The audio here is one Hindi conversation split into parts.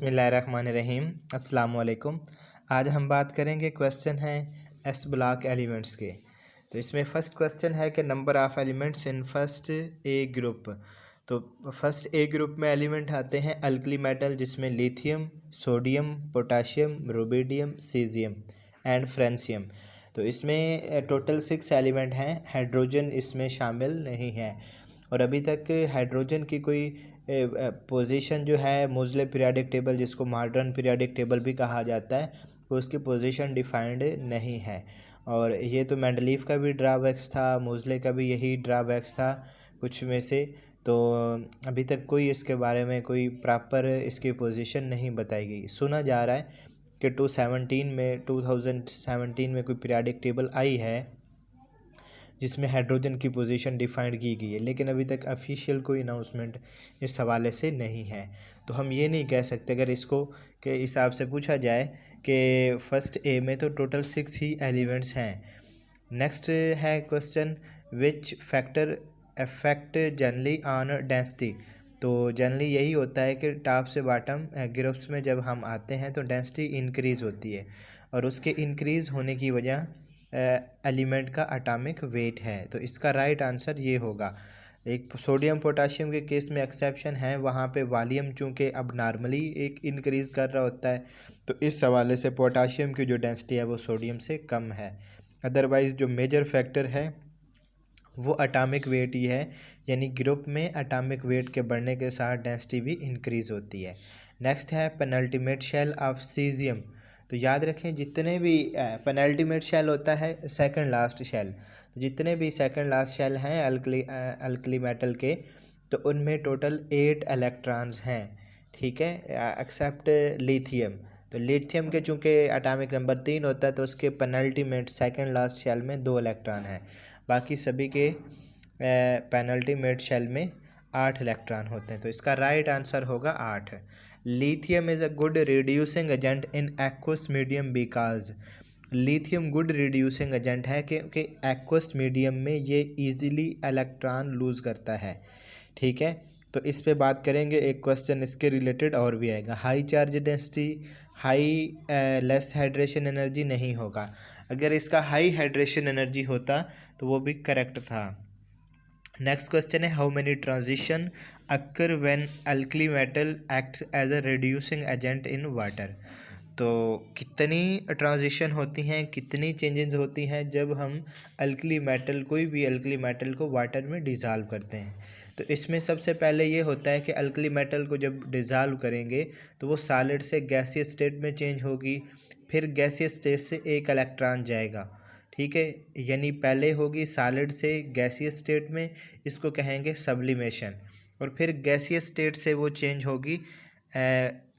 बिस्मिल्लाहिर्रहमानिर्रहीम। अस्सलाम वालेकुम। आज हम बात करेंगे, क्वेश्चन है एस ब्लॉक एलिमेंट्स के। तो इसमें फ़र्स्ट क्वेश्चन है कि number of elements in first A group. तो फर्स्ट ए ग्रुप में एलिमेंट आते हैं अल्कली मेटल, जिसमें lithium, sodium, potassium, rubidium, caesium and francium. तो इसमें टोटल 6 एलिमेंट हैं। हाइड्रोजन इसमें शामिल नहीं है और अभी तक हाइड्रोजन की कोई पोजीशन जो है मोज़ले पीरियोडिक टेबल, जिसको मॉडर्न पीरियोडिक टेबल भी कहा जाता है, तो उसकी पोजीशन डिफाइंड नहीं है। और ये तो मेंडलीफ का भी ड्राबैक्स था, मोज़ले का भी यही ड्राबैक्स था कुछ में से। तो अभी तक कोई इसके बारे में कोई प्रॉपर इसकी पोजीशन नहीं बताई गई। सुना जा रहा है कि 2017 में कोई पीरियोडिक टेबल आई है जिसमें हाइड्रोजन की पोजीशन डिफाइंड की गई है, लेकिन अभी तक ऑफिशियल कोई अनाउंसमेंट इस हवाले से नहीं है। तो हम ये नहीं कह सकते, अगर इसको के हिसाब से पूछा जाए कि फर्स्ट ए में तो टोटल 6 ही एलिमेंट्स हैं। नेक्स्ट है question, which factor affect generally on density. तो जनरली यही होता है कि टॉप से बॉटम ग्रुप्स में जब हम आते हैं तो डेंसिटी इंक्रीज़ होती है, और उसके इंक्रीज़ होने की वजह एलिमेंट का एटॉमिक वेट है। तो इसका राइट आंसर ये होगा। एक सोडियम पोटाशियम के केस में एक्सेप्शन है, वहाँ पे वॉल्यूम चूँकि अब नॉर्मली एक इंक्रीज़ कर रहा होता है, तो इस हवाले से पोटाशियम की जो डेंसिटी है वो सोडियम से कम है। अदरवाइज़ जो मेजर फैक्टर है वो एटॉमिक वेट ही है, यानी ग्रुप में एटॉमिक वेट के बढ़ने के साथ डेंसिटी भी इंक्रीज़ होती है। नेक्स्ट है पेनल्टीमेट शेल ऑफ सीजियम। तो याद रखें, जितने भी पेनल्टीमेट शेल होता है सेकंड लास्ट शेल, तो जितने भी सेकंड लास्ट शेल हैं अल्कली मेटल के, तो उनमें टोटल 8 इलेक्ट्रॉन्स हैं, ठीक है, एक्सेप्ट लिथियम। तो लिथियम के चूँकि एटॉमिक नंबर 3 होता है, तो उसके पेनल्टीमेट सेकंड लास्ट शेल में 2 इलेक्ट्रॉन हैं। बाकी सभी के पेनल्टीमेट शेल में 8 इलेक्ट्रॉन होते हैं। तो इसका राइट आंसर होगा 8। Lithium is a good reducing agent in aqueous medium because. Lithium good reducing agent है क्योंकि एक्वस मीडियम में ये इजीली इलेक्ट्रॉन लूज़ करता है, ठीक है। तो इस पे बात करेंगे, एक क्वेश्चन इसके रिलेटेड और भी आएगा। High charge density high less hydration energy नहीं होगा। अगर इसका हाई हाइड्रेशन एनर्जी होता तो वो भी करेक्ट था। नेक्स्ट क्वेश्चन है, how many transition occur when alkali metal acts as a reducing agent in water. तो कितनी ट्रांजिशन होती हैं, कितनी चेंजेस होती हैं जब हम अल्कली मेटल, कोई भी अल्कली मेटल को वाटर में डिज़ाल्व करते हैं। तो इसमें सबसे पहले ये होता है कि अल्कली मेटल को जब डिज़ाल्व करेंगे तो वो सॉलिड से गैसियस स्टेट में चेंज होगी, फिर गैसियस स्टेट से एक इलेक्ट्रॉन जाएगा, ठीक है, यानी पहले होगी सॉलिड से गैसियस स्टेट में, इसको कहेंगे सब्लिमेशन, और फिर गैसियस स्टेट से वो चेंज होगी,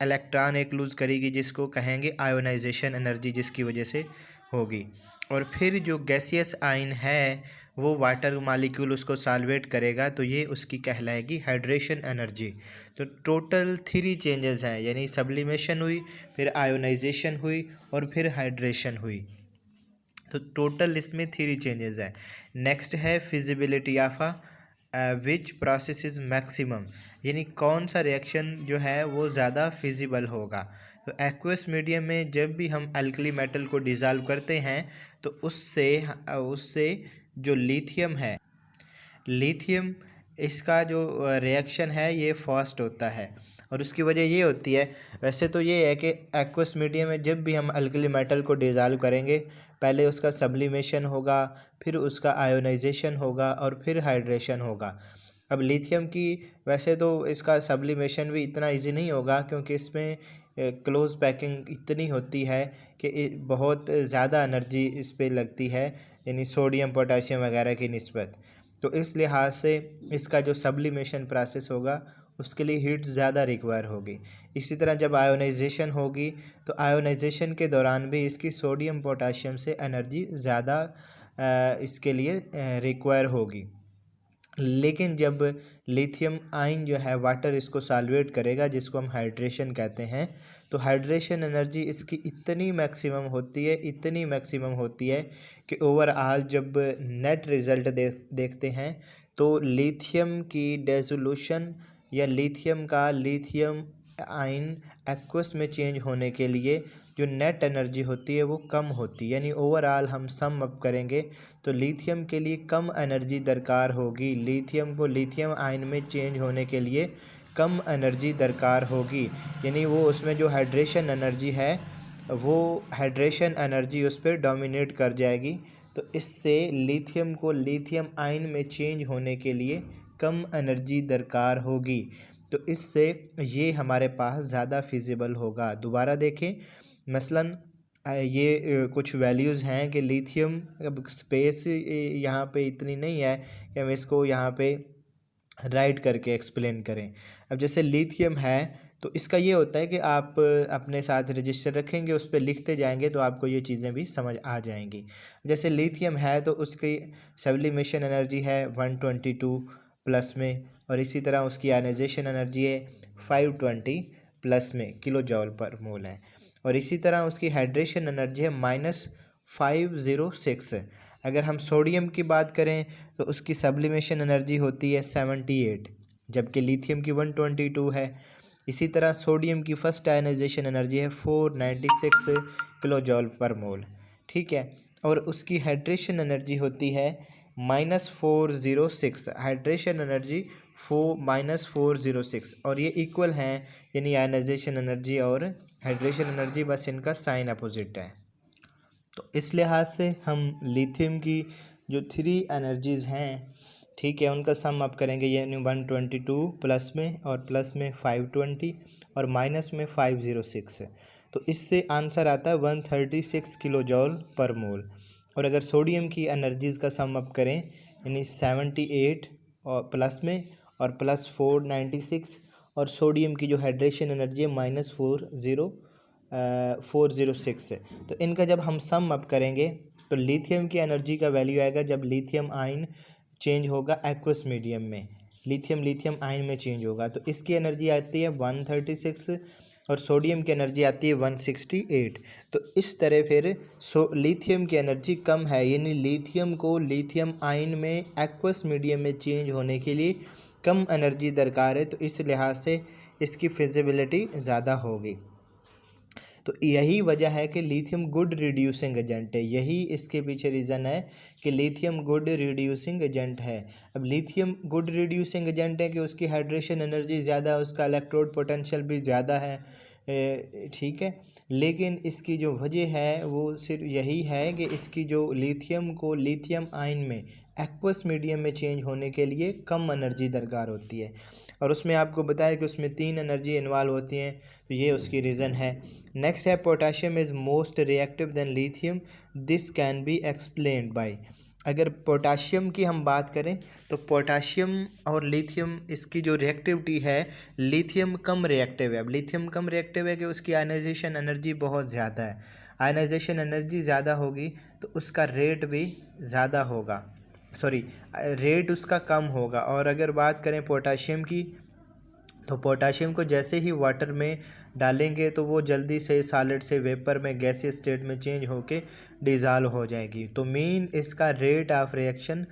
इलेक्ट्रॉन एक लूज़ करेगी, जिसको कहेंगे आयोनाइजेशन एनर्जी, जिसकी वजह से होगी। और फिर जो गैसियस आयन है वो वाटर मॉलिक्यूल उसको सॉल्वेट करेगा, तो ये उसकी कहलाएगी हाइड्रेशन एनर्जी। तो टोटल 3 चेंजेस हैं, यानी सब्लिमेशन हुई, फिर आयोनाइजेशन हुई और फिर हाइड्रेशन हुई। तो टोटल इसमें 3 चेंजेस हैं। नेक्स्ट है feasibility of which process is maximum, यानी कौन सा रिएक्शन जो है वो ज़्यादा फिजिबल होगा। तो एक्वस मीडियम में जब भी हम अल्कली मेटल को डिज़ाल्व करते हैं तो उससे उससे जो लिथियम है, लिथियम इसका जो रिएक्शन है ये फास्ट होता है, और उसकी वजह ये होती है, वैसे तो ये है कि एक्वस मीडियम में जब भी हम अल्कली मेटल को डिज़ाल्व करेंगे, पहले उसका सब्लिमेशन होगा, फिर उसका आयोनाइजेशन होगा और फिर हाइड्रेशन होगा। अब लिथियम की वैसे तो इसका सब्लिमेशन भी इतना इजी नहीं होगा, क्योंकि इसमें क्लोज पैकिंग इतनी होती है कि बहुत ज़्यादा एनर्जी इस पे लगती है, यानी सोडियम पोटाशियम वगैरह की निस्बत। तो इस लिहाज से इसका जो सब्लिमेशन प्रोसेस होगा उसके लिए हीट ज़्यादा रिक्वायर होगी। इसी तरह जब आयोनाइजेशन होगी तो आयोनाइजेशन के दौरान भी इसकी सोडियम पोटाशियम से एनर्जी ज़्यादा इसके लिए रिक्वायर होगी। लेकिन जब लिथियम आयन जो है वाटर इसको सॉल्वेट करेगा, जिसको हम हाइड्रेशन कहते हैं, तो हाइड्रेशन एनर्जी इसकी इतनी मैक्सिमम होती है, इतनी मैक्सिमम होती है कि ओवरऑल जब नेट रिज़ल्ट देखते हैं तो लिथियम की डिसोल्यूशन या लिथियम आयन एक्वस में चेंज होने के लिए जो नेट एनर्जी होती है वो कम होती है, यानी ओवरऑल हम सम अप करेंगे तो लिथियम के लिए कम एनर्जी दरकार होगी। लिथियम को लिथियम आयन में चेंज होने के लिए कम एनर्जी दरकार होगी, यानी वो उसमें जो हाइड्रेशन एनर्जी है वो हाइड्रेशन एनर्जी उस पर डोमिनेट कर जाएगी। तो इससे लिथियम को लिथियम आयन में चेंज होने के लिए कम एनर्जी दरकार होगी, तो इससे ये हमारे पास ज़्यादा फिजिबल होगा। दोबारा देखें, मसलन ये कुछ वैल्यूज़ हैं कि लिथियम, अब स्पेस यहाँ पे इतनी नहीं है कि हम इसको यहाँ पे राइट करके एक्सप्लेन करें। अब जैसे लिथियम है तो इसका ये होता है कि आप अपने साथ रजिस्टर रखेंगे, उस पर लिखते जाएंगे तो आपको ये चीज़ें भी समझ आ जाएंगी। जैसे लिथियम है तो उसकी सब्लिमेशन एनर्जी है 122 प्लस में, और इसी तरह उसकी आयनाइजेशन एनर्जी है 520 प्लस में किलो जॉल पर मोल है, और इसी तरह उसकी हाइड्रेशन एनर्जी है -506। अगर हम सोडियम की बात करें तो उसकी सब्लिमेशन एनर्जी होती है 78, जबकि लिथियम की 122 है। इसी तरह सोडियम की फर्स्ट आयनाइजेशन एनर्जी है 496 किलो जॉल पर मोल, ठीक है, और उसकी हाइड्रेशन एनर्जी होती है -406, हाइड्रेशन एनर्जी -406, और ये इक्वल हैं, यानी आयनाइजेशन एनर्जी और हाइड्रेशन एनर्जी बस इनका साइन अपोजिट है। तो इस लिहाज से हम लिथियम की जो 3 एनर्जीज़ हैं, ठीक है, उनका सम अप करेंगे, यानी 122 प्लस में और प्लस में 520 और माइनस में 506, तो इससे आंसर आता है 136 किलो जॉल पर मोल। और अगर सोडियम की एनर्जीज़ का सम अप करें, यानी 78 और प्लस में और प्लस 496, और सोडियम की जो हाइड्रेशन एनर्जी है -406, तो इनका जब हम सम अप करेंगे तो लिथियम की एनर्जी का वैल्यू आएगा, जब लिथियम आयन चेंज होगा एक्वस मीडियम में, लिथियम आयन में चेंज होगा, तो इसकी एनर्जी आती है 136 और सोडियम की एनर्जी आती है 168। तो इस तरह फिर लिथियम की एनर्जी कम है, यानी लिथियम को लिथियम आयन में एक्वस मीडियम में चेंज होने के लिए कम एनर्जी दरकार है, तो इस लिहाज से इसकी फिजिबिलिटी ज़्यादा होगी। तो यही वजह है कि लिथियम गुड रिड्यूसिंग एजेंट है, यही इसके पीछे रीज़न है कि लिथियम गुड रिड्यूसिंग एजेंट है। अब लिथियम गुड रिड्यूसिंग एजेंट है कि उसकी हाइड्रेशन एनर्जी ज़्यादा है, उसका इलेक्ट्रोड पोटेंशियल भी ज़्यादा है, ठीक है, लेकिन इसकी जो वजह है वो सिर्फ यही है कि इसकी जो लिथियम को लिथियम आयन में एक्वस मीडियम में चेंज होने के लिए कम एनर्जी दरकार होती है, और उसमें आपको बताया कि उसमें 3 एनर्जी इन्वॉल्व होती हैं, तो ये उसकी रीज़न है। नेक्स्ट है potassium is most reactive than lithium, this can be explained bye. अगर पोटाशियम की हम बात करें तो पोटाशियम और लिथियम, इसकी जो रिएक्टिविटी है, लिथियम कम रिएक्टिव है। अब लिथियम कम रिएक्टिव है कि उसकी आयनाइजेशन एनर्जी बहुत ज़्यादा है, आयनाइजेशन एनर्जी ज़्यादा होगी तो उसका रेट भी ज़्यादा होगा, रेट उसका कम होगा। और अगर बात करें पोटाशियम की, तो पोटाशियम को जैसे ही वाटर में डालेंगे तो वो जल्दी से सॉलिड से वेपर में गैसियस स्टेट में चेंज होके डिज़ाल्व हो जाएगी। तो मेन इसका रेट ऑफ रिएक्शन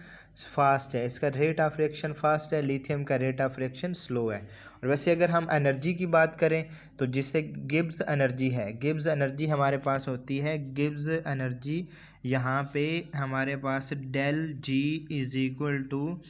फास्ट है, इसका रेट ऑफ रिएक्शन फास्ट है, लिथियम का रेट ऑफ रिएक्शन स्लो है। और वैसे अगर हम एनर्जी की बात करें तो जिससे गिब्स एनर्जी है, गिब्स एनर्जी हमारे पास होती है, गिब्स एनर्जी यहाँ पे हमारे पास del G is equal to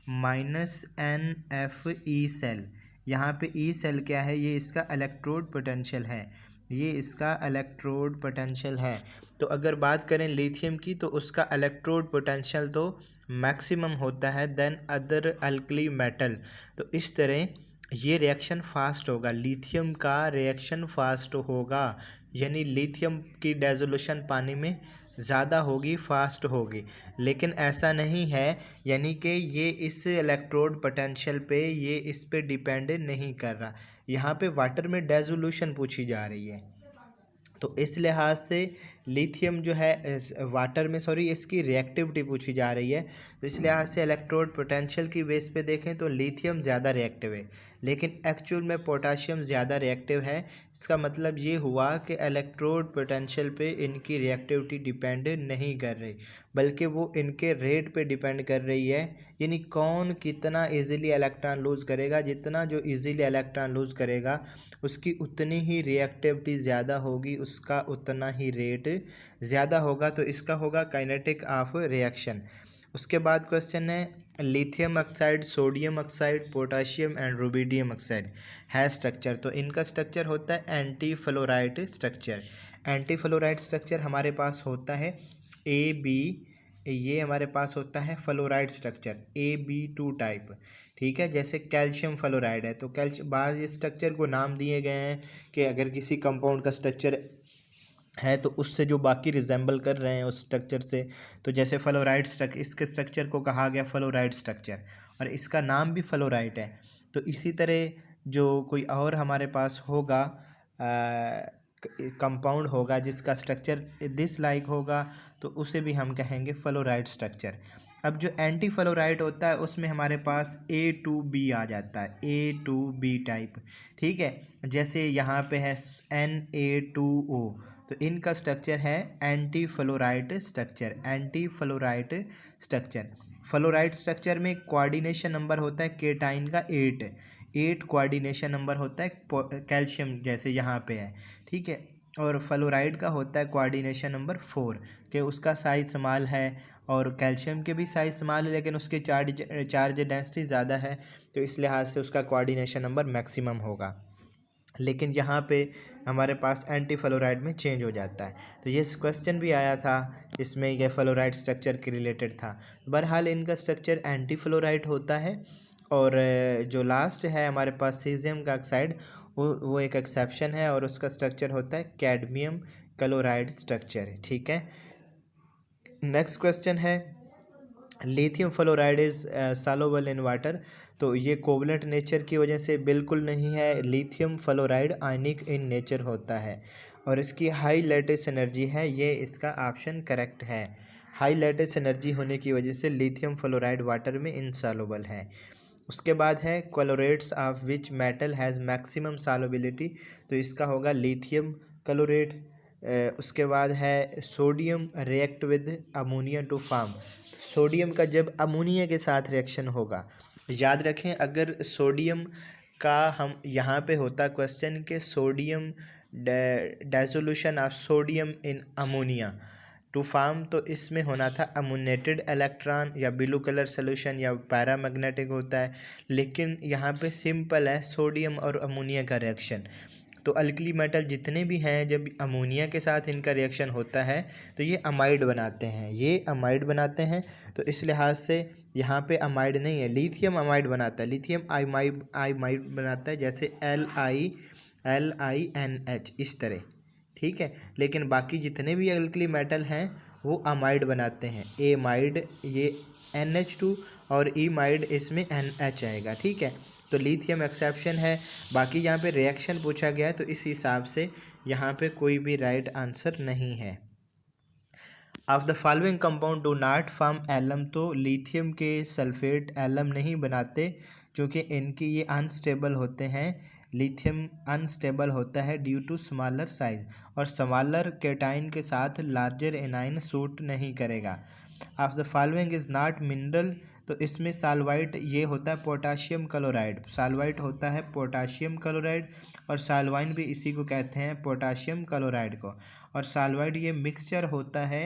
-NFE cell. यहाँ पे ई सेल क्या है, ये इसका इलेक्ट्रोड पोटेंशियल है, ये इसका इलेक्ट्रोड पोटेंशियल है। तो अगर बात करें लिथियम की तो उसका इलेक्ट्रोड पोटेंशियल तो मैक्सिमम होता है देन अदर अल्कली मेटल। तो इस तरह ये रिएक्शन फास्ट होगा, लिथियम का रिएक्शन फास्ट होगा, यानी लिथियम की डेजोल्यूशन पानी में ज़्यादा होगी, फास्ट होगी। लेकिन ऐसा नहीं है, यानी कि ये इस इलेक्ट्रोड पोटेंशियल पे, ये इस पे डिपेंड नहीं कर रहा। यहाँ पे वाटर में डेजोल्यूशन पूछी जा रही है, तो इस लिहाज से लिथियम जो है वाटर में इसकी रिएक्टिविटी पूछी जा रही है, तो इस लिहाज से इलेक्ट्रोड पोटेंशियल की बेस पे देखें तो लिथियम ज़्यादा रिएक्टिव है। लेकिन एक्चुअल में पोटाशियम ज़्यादा रिएक्टिव है। इसका मतलब ये हुआ कि इलेक्ट्रोड पोटेंशियल पे इनकी रिएक्टिविटी डिपेंड नहीं कर रही, बल्कि वो इनके रेट पे डिपेंड कर रही है। यानी कौन कितना इजीली इलेक्ट्रॉन लूज़ करेगा, जितना जो इजीली इलेक्ट्रॉन लूज़ करेगा उसकी उतनी ही रिएक्टिविटी ज़्यादा होगी, उसका उतना ही रेट ज़्यादा होगा। तो इसका होगा काइनेटिक ऑफ रिएक्शन। उसके बाद क्वेश्चन है lithium oxide, sodium oxide, potassium and rubidium oxide है स्ट्रक्चर। तो इनका स्ट्रक्चर होता है anti fluoride structure. Anti fluoride structure हमारे पास होता है AB, ये हमारे पास होता है फ्लोराइड स्ट्रक्चर AB2 टाइप। ठीक है, जैसे कैल्शियम फ्लोराइड है तो कैल्शियम, बाज़ इस स्ट्रक्चर को नाम दिए गए हैं कि अगर किसी कंपाउंड का स्ट्रक्चर है तो उससे जो बाकी रिजेंबल कर रहे हैं उस स्ट्रक्चर से, तो जैसे फ्लोराइड स्ट्रक्चर, इसके स्ट्रक्चर को कहा गया फ्लोराइड स्ट्रक्चर और इसका नाम भी फ्लोराइड है। तो इसी तरह जो कोई और हमारे पास होगा कंपाउंड होगा जिसका स्ट्रक्चर दिस लाइक होगा तो उसे भी हम कहेंगे फ्लोराइड स्ट्रक्चर। अब जो एंटी फ्लोराइड होता है उसमें हमारे पास A2B आ जाता है, A2B टाइप। ठीक है, जैसे यहाँ पे है Na2O, तो इनका स्ट्रक्चर है anti fluoride structure, anti fluoride structure. Fluoride structure में कोऑर्डिनेशन नंबर होता है केटाइन का 8 कोऑर्डिनेशन नंबर होता है कैल्शियम जैसे यहाँ पे है। ठीक है, और फ्लोराइड का होता है कोऑर्डिनेशन नंबर 4 कि उसका साइज स्मॉल है, और कैल्शियम के भी साइज स्मॉल है लेकिन उसके चार्ज डेंसिटी ज़्यादा है, तो इस लिहाज से उसका कोऑर्डिनेशन नंबर मैक्सिमम होगा। लेकिन यहाँ पे हमारे पास एंटी फ्लोराइड में चेंज हो जाता है। तो ये क्वेश्चन भी आया था, इसमें यह फ्लोराइड स्ट्रक्चर के रिलेटेड था। बहरहाल इनका स्ट्रक्चर एंटी फ्लोराइड होता है। और जो लास्ट है हमारे पास सीजियम का ऑक्साइड, वो एक एक्सेप्शन है और उसका स्ट्रक्चर होता है कैडमियम क्लोराइड स्ट्रक्चर। ठीक है, नेक्स्ट क्वेश्चन है lithium fluoride is soluble in water. तो ये कोवलेंट नेचर की वजह से बिल्कुल नहीं है। Lithium fluoride ionic in nature होता है और इसकी हाई लैटिस एनर्जी है, ये इसका ऑप्शन करेक्ट है। हाई लैटिस एनर्जी होने की वजह से लिथियम फ्लोराइड वाटर में इनसॉल्युबल है। उसके बाद है chlorates of which metal has maximum solubility. तो इसका होगा लिथियम क्लोरेट। उसके बाद है sodium react with ammonia to form. Sodium का जब अमोनिया के साथ रिएक्शन होगा, याद रखें अगर सोडियम का हम यहाँ पे होता क्वेश्चन के sodium dissolution of sodium in ammonia to form, तो इसमें होना था अमोनेटेड इलेक्ट्रॉन या ब्लू कलर सोल्यूशन या पैरामैग्नेटिक होता है। लेकिन यहाँ पे सिंपल है सोडियम और अमोनिया का रिएक्शन। तो अल्कली मेटल जितने भी हैं जब अमोनिया के साथ इनका रिएक्शन होता है तो ये अमाइड बनाते हैं, ये अमाइड बनाते हैं। तो इस लिहाज से यहाँ पे अमाइड नहीं है, लिथियम अमाइड बनाता है, लिथियम आइमाइड बनाता है, जैसे LiNH इस तरह। ठीक है, लेकिन बाकी जितने भी अल्कली मेटल हैं वो अमाइड बनाते हैं। एमाइड ये NH2 और ईमाइड इसमें NH आएगा। ठीक है, तो लिथियम एक्सेप्शन है। बाकी यहाँ पे रिएक्शन पूछा गया है तो इस हिसाब से यहाँ पे कोई भी राइट आंसर नहीं है। Of the following compound do not form alum. तो लिथियम के सल्फेट एलम नहीं बनाते क्योंकि इनकी ये अनस्टेबल होते हैं। लिथियम अनस्टेबल होता है ड्यू टू स्मॉलर साइज, और स्मॉलर केटाइन के साथ लार्जर एनाइन सूट नहीं करेगा। Of the following is not mineral. तो इसमें साल्वाइट ये होता है पोटाशियम क्लोराइड, साल्वाइट होता है पोटाशियम क्लोराइड, और साल्वाइन भी इसी को कहते हैं पोटाशियम क्लोराइड को। और साल्वाइट ये मिक्सचर होता है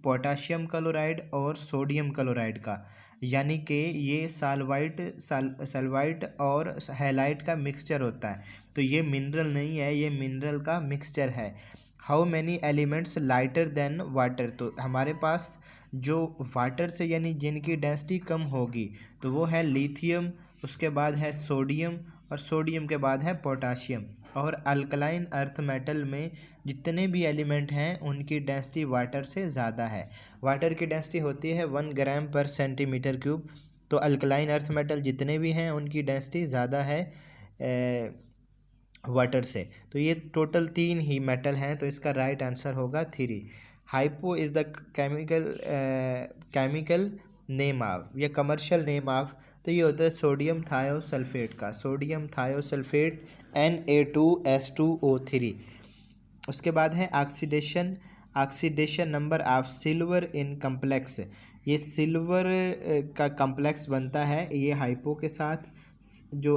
पोटाशियम क्लोराइड और सोडियम क्लोराइड का, यानी कि ये सल्वाइट और हैलाइट का मिक्सचर होता है। तो ये मिनरल नहीं है, ये मिनरल का मिक्सचर है। How many elements lighter than water. तो हमारे पास जो वाटर से यानी जिनकी डेंसिटी कम होगी तो वो है लिथियम, उसके बाद है सोडियम, और सोडियम के बाद है पोटाशियम। और अल्कलाइन अर्थ मेटल में जितने भी एलिमेंट हैं उनकी डेंसिटी वाटर से ज़्यादा है। वाटर की डेंसिटी होती है 1 ग्राम पर सेंटीमीटर क्यूब। तो अल्कलाइन अर्थ मेटल जितने भी हैं उनकी डेंसिटी ज़्यादा है वाटर से। तो ये टोटल 3 ही मेटल हैं, तो इसका राइट आंसर होगा 3। Hypo is the chemical name of या कमर्शियल नेम ऑफ, तो ये होता है सोडियम थायोसल्फेट का, सोडियम थायोसल्फेट Na2S2O3। उसके बाद है oxidation, oxidation number of silver in complex, ये सिल्वर का कम्प्लेक्स बनता है ये हाइपो के साथ। जो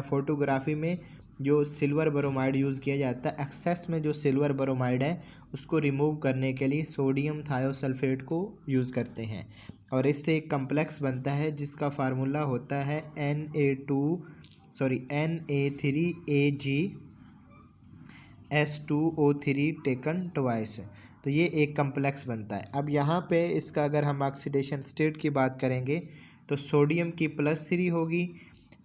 फोटोग्राफी में जो सिल्वर ब्रोमाइड यूज़ किया जाता है, एक्सेस में जो सिल्वर ब्रोमाइड है उसको रिमूव करने के लिए सोडियम थायोसल्फेट को यूज़ करते हैं, और इससे एक कम्प्लेक्स बनता है जिसका फार्मूला होता है Na2SO3 टेकन ट्वाइस। तो ये एक कम्प्लेक्स बनता है। अब यहाँ पे इसका अगर हम ऑक्सीडेशन स्टेट की बात करेंगे तो सोडियम की +3 होगी,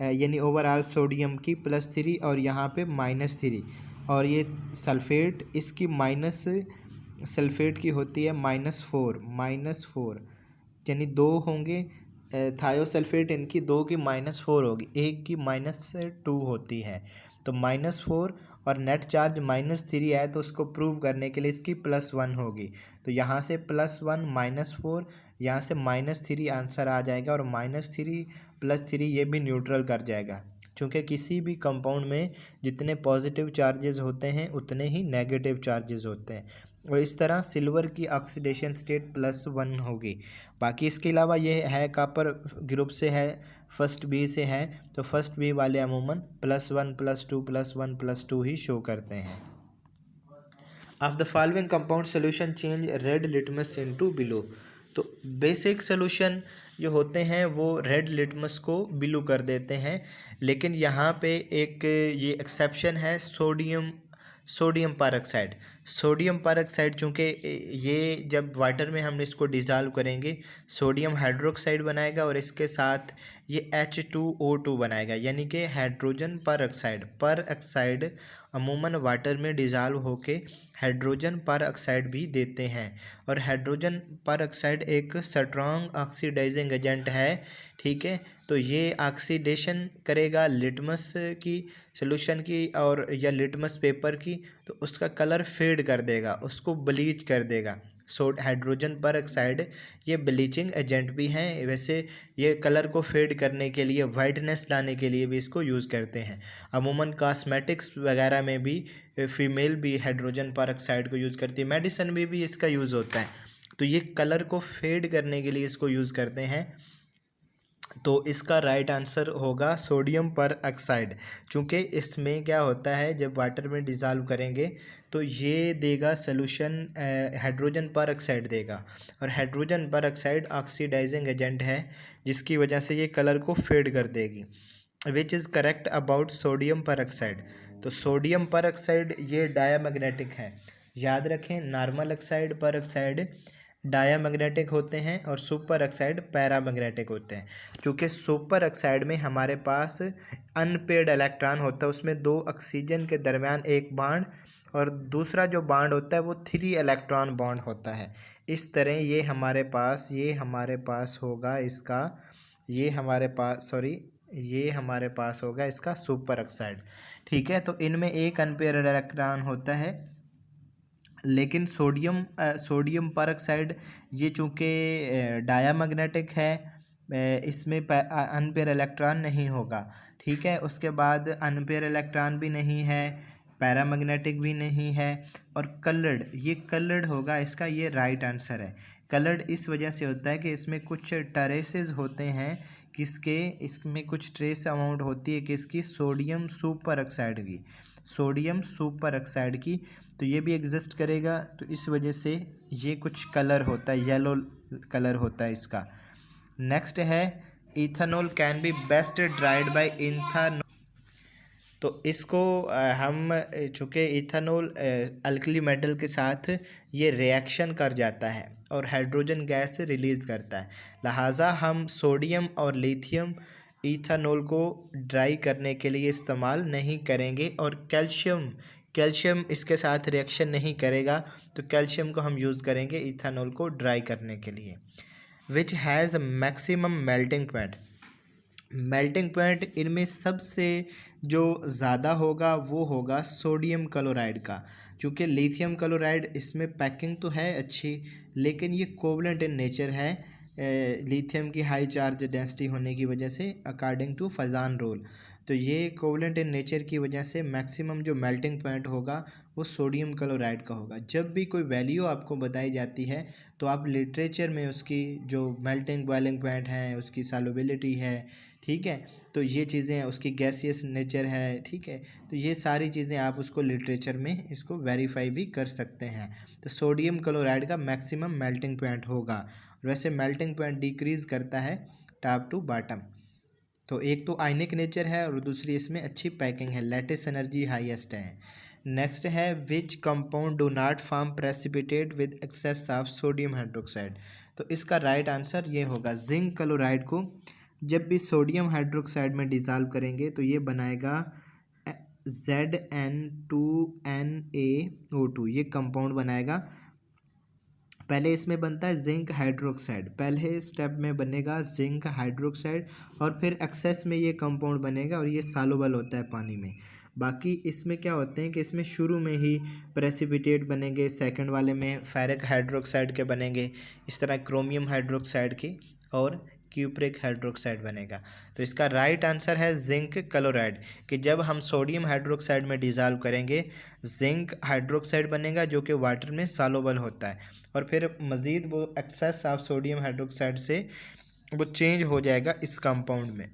यानी ओवरऑल सोडियम की +3 और यहाँ पे -3, और ये सल्फेट इसकी माइनस, सल्फेट की होती है -4, यानी 2 होंगे। थायोसल्फेट इनकी 2 की -4 होगी, एक की -2 होती है, तो -4 और नेट चार्ज -3 है, तो उसको प्रूव करने के लिए इसकी +1 होगी। तो यहाँ से +1 -4, यहाँ से -3 आंसर आ जाएगा, और -3 +3 ये भी न्यूट्रल कर जाएगा, क्योंकि किसी भी कंपाउंड में जितने पॉजिटिव चार्जेस होते हैं उतने ही नेगेटिव चार्जेस होते हैं, और इस तरह सिल्वर की ऑक्सीडेशन स्टेट +1 होगी। बाकी इसके अलावा ये है कॉपर ग्रुप से है, फर्स्ट बी से है, तो फर्स्ट बी वाले अमूमन +1 +2 +1 +2 ही शो करते हैं। Of the following compound solution change red litmus into blue, तो बेसिक सोल्यूशन जो होते हैं वो रेड लिटमस को ब्लू कर देते हैं, लेकिन यहाँ पे एक ये एक्सेप्शन है, सोडियम परऑक्साइड। सोडियम परऑक्साइड चूँकि ये जब वाटर में हम इसको डिज़ाल्व करेंगे सोडियम हाइड्रोक्साइड बनाएगा, और इसके साथ ये H2O2 बनाएगा, यानी कि हाइड्रोजन परऑक्साइड। परऑक्साइड अमूमन वाटर में डिज़ाल्व होके हाइड्रोजन परऑक्साइड भी देते हैं, और हाइड्रोजन परऑक्साइड एक स्ट्रॉन्ग ऑक्सीडाइजिंग एजेंट है, ठीक है। तो ये ऑक्सीडेशन करेगा लिटमस की सॉल्यूशन की और या लिटमस पेपर की, तो उसका कलर फेड कर देगा, उसको ब्लीच कर देगा। हाइड्रोजन परऑक्साइड ये ब्लीचिंग एजेंट भी हैं, वैसे ये कलर को फेड करने के लिए, वाइटनेस लाने के लिए भी इसको यूज़ करते हैं। अमूमन कॉस्मेटिक्स वगैरह में भी फीमेल भी हाइड्रोजन परऑक्साइड को यूज़ करती है, मेडिसिन में भी इसका यूज़ होता है, तो ये कलर को फेड करने के लिए इसको यूज़ करते हैं। तो इसका राइट आंसर होगा सोडियम परऑक्साइड, क्योंकि इसमें क्या होता है जब वाटर में डिज़ाल्व करेंगे तो ये देगा सॉल्यूशन हाइड्रोजन परऑक्साइड देगा, और हाइड्रोजन परऑक्साइड ऑक्सीडाइजिंग एजेंट है जिसकी वजह से ये कलर को फेड कर देगी। Which is correct about sodium peroxide, तो सोडियम परऑक्साइड ये डायामैग्नेटिक है, याद रखें। नॉर्मल ऑक्साइड परऑक्साइड डायामैग्नेटिक होते हैं और सुपर ऑक्साइड पैरामैग्नेटिक होते हैं। क्योंकि सुपर ऑक्साइड में हमारे पास अनपेयर्ड इलेक्ट्रॉन होता है, उसमें 2 ऑक्सीजन के दरमियान एक बॉन्ड, और दूसरा जो बॉन्ड होता है वो 3 इलेक्ट्रॉन बॉन्ड होता है। इस तरह ये हमारे पास होगा इसका, ये हमारे पास होगा इसका सुपर ऑक्साइड, ठीक है। तो इनमें एक अनपेयर्ड इलेक्ट्रॉन होता है, लेकिन सोडियम परऑक्साइड ये चूँकि डायामैग्नेटिक है, इसमें अनपेयर इलेक्ट्रॉन नहीं होगा, ठीक है। उसके बाद अनपेयर इलेक्ट्रॉन भी नहीं है, पैरामैग्नेटिक भी नहीं है, और कलर्ड होगा इसका, ये राइट आंसर है। कलर्ड इस वजह से होता है कि इसमें कुछ ट्रेसेस होते हैं, इसमें कुछ ट्रेस अमाउंट होती है किसकी, सोडियम सुपर ऑक्साइड की, तो ये भी एग्जिस्ट करेगा, तो इस वजह से ये कुछ कलर होता है, येलो कलर होता है इसका। नेक्स्ट है ethanol can be best dried by ethanol, तो इसको हम चूँकि इथेनॉल अल्कली मेटल के साथ ये रिएक्शन कर जाता है और हाइड्रोजन गैस रिलीज़ करता है, लिहाजा हम सोडियम और लिथियम इथेनॉल को ड्राई करने के लिए इस्तेमाल नहीं करेंगे, और कैल्शियम इसके साथ रिएक्शन नहीं करेगा, तो कैल्शियम को हम यूज़ करेंगे इथेनॉल को ड्राई करने के लिए। Which has maximum melting point इनमें सबसे जो ज़्यादा होगा वो होगा सोडियम क्लोराइड का, क्योंकि लिथियम क्लोराइड इसमें पैकिंग तो है अच्छी, लेकिन ये कोवलेंट इन नेचर है, लिथियम की हाई चार्ज डेंसिटी होने की वजह से अकॉर्डिंग टू फजान रूल। तो ये कोवलेंट इन नेचर की वजह से मैक्सिमम जो मेल्टिंग पॉइंट होगा वो सोडियम क्लोराइड का होगा। जब भी कोई वैल्यू आपको बताई जाती है तो आप लिटरेचर में उसकी जो मेल्टिंग बॉइलिंग पॉइंट है, उसकी सॉल्युबिलिटी है, ठीक है, तो ये चीज़ें, उसकी गैसियस नेचर है, ठीक है, तो ये सारी चीज़ें आप उसको लिटरेचर में इसको वेरीफाई भी कर सकते हैं। तो सोडियम क्लोराइड का मैक्सिमम मेल्टिंग पॉइंट होगा। वैसे मेल्टिंग पॉइंट डिक्रीज़ करता है टॉप टू बॉटम। तो एक तो आयनिक नेचर है और दूसरी इसमें अच्छी पैकिंग है, लैटिस एनर्जी हाईएस्ट है। नेक्स्ट है which compound do not form precipitate with excess of sodium hydroxide. तो इसका राइट आंसर ये होगा, जिंक क्लोराइड को जब भी सोडियम हाइड्रोक्साइड में डिज़ोल्व करेंगे तो ये बनाएगा ZN2NaO2, ये कंपाउंड बनाएगा। पहले इसमें बनता है जिंक हाइड्रोक्साइड, पहले स्टेप में बनेगा जिंक हाइड्रोक्साइड और फिर एक्सेस में ये कंपाउंड बनेगा और ये सॉल्युबल होता है पानी में। बाकी इसमें क्या होते हैं कि इसमें शुरू में ही प्रेसिपिटेट बनेंगे, सेकंड वाले में फेरिक हाइड्रोक्साइड के बनेंगे, इस तरह क्रोमियम हाइड्रोक्साइड की और क्यूप्रिक हाइड्रोक्साइड बनेगा। तो इसका राइट आंसर है जिंक क्लोराइड, कि जब हम सोडियम हाइड्रोक्साइड में डिज़ोल्व करेंगे जिंक हाइड्रोक्साइड बनेगा जो कि वाटर में सॉल्युबल होता है और फिर मज़ीद वो एक्सेस ऑफ सोडियम हाइड्रोक्साइड से वो चेंज हो जाएगा इस कंपाउंड में।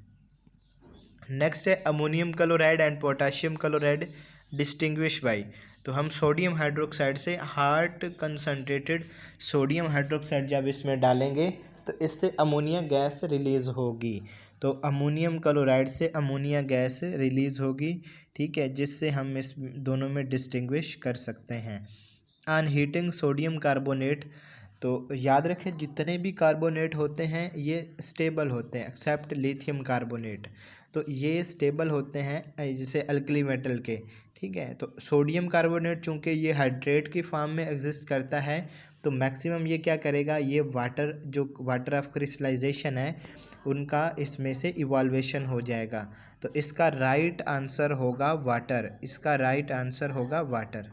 नेक्स्ट है ammonium chloride and potassium chloride distinguish by. तो हम सोडियम हाइड्रोक्साइड से हार्ट कंसनट्रेटेड सोडियम हाइड्रोक्साइड जब इसमें डालेंगे तो इससे अमोनिया गैस रिलीज़ होगी। तो अमोनियम क्लोराइड से अमोनिया गैस रिलीज़ होगी, ठीक है, जिससे हम इस दोनों में डिस्टिंग्विश कर सकते हैं। ऑन हीटिंग सोडियम कार्बोनेट, तो याद रखें जितने भी कार्बोनेट होते हैं ये स्टेबल होते हैं एक्सेप्ट लिथियम कार्बोनेट, तो ये स्टेबल होते हैं जैसे अल्कली मेटल के, ठीक है। तो सोडियम कार्बोनेट चूँकि ये हाइड्रेट की फॉर्म में एग्जिस्ट करता है तो मैक्सिमम ये क्या करेगा, ये वाटर जो वाटर ऑफ क्रिस्टलाइजेशन है उनका इसमें से इवॉल्वेशन हो जाएगा। तो इसका राइट आंसर होगा वाटर, इसका राइट आंसर होगा वाटर।